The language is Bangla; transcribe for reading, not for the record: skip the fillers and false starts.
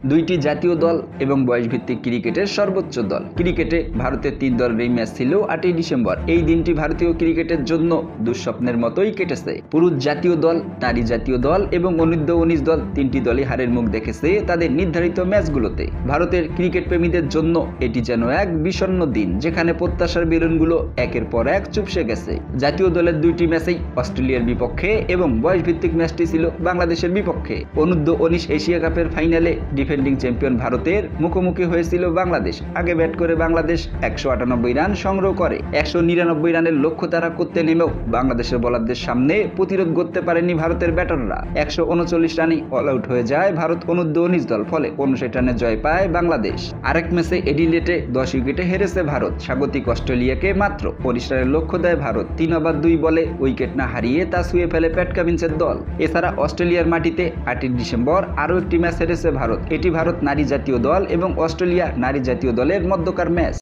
দুইটি জাতীয় দল এবং বয়সভিত্তিক ক্রিকেটের সর্বোচ্চ দল। ক্রিকেটে ভারতের 3 দলের এই ম্যাচ ছিল 8ই ডিসেম্বর। এই দিনটি ভারতীয় ক্রিকেটের জন্য দুঃস্বপ্নের মতোই কেটেছে। পুরুষ জাতীয় দল, নারী জাতীয় দল এবং অনূর্ধ্ব 19 দল, তিনটি দলই হারের মুখ দেখেছে তাদের নির্ধারিত ম্যাচগুলোতে। ভারতের ক্রিকেট প্রেমীদের জন্য এটি যেন এক বিষণ্ণ দিন, যেখানে প্রত্যাশার বেলুনগুলো একের পর এক চুপসে গেছে। জাতীয় দলের দুইটি ম্যাচেই অস্ট্রেলিয়ার বিপক্ষে এবং বয়সভিত্তিক ম্যাচটি ছিল বাংলাদেশের বিপক্ষে। অনূর্ধ্ব 19 এশিয়া কাপের ফাইনালে ডিফেন্ডিং চ্যাম্পিয়ন ভারতের মুখোমুখি হয়েছিল বাংলাদেশ। আগে ব্যাট করে বাংলাদেশ 198 রান সংগ্রহ করে। 199 রানের লক্ষ্য তারা করতে নেমেও বাংলাদেশের বোলারদের সামনে প্রতিরোধ করতে পারেনি ভারতের ব্যাটাররা। 139 রানে অল আউট হয়ে যায় ভারত অনূর্ধ্ব 19 দল, ফলে 59 রানে জয় পায় বাংলাদেশ। আরেক ম্যাচে এডিলেটে 10 উইকেটে হেরেছে ভারত। স্বাগতিক অস্ট্রেলিয়াকে মাত্র 19 রানের লক্ষ্য দেয় ভারত। 3 ওভার 2 বলে উইকেট না হারিয়ে তা ছুঁয়ে ফেলে প্যাট কামিন্সের দল। এছাড়া অস্ট্রেলিয়ার মাটিতে 8ই ডিসেম্বর আরও একটি ম্যাচ হেরেছে ভারত। এটি ভারত নারী জাতীয় দল এবং অস্ট্রেলিয়া নারী জাতীয় দলের মধ্যকার ম্যাচ।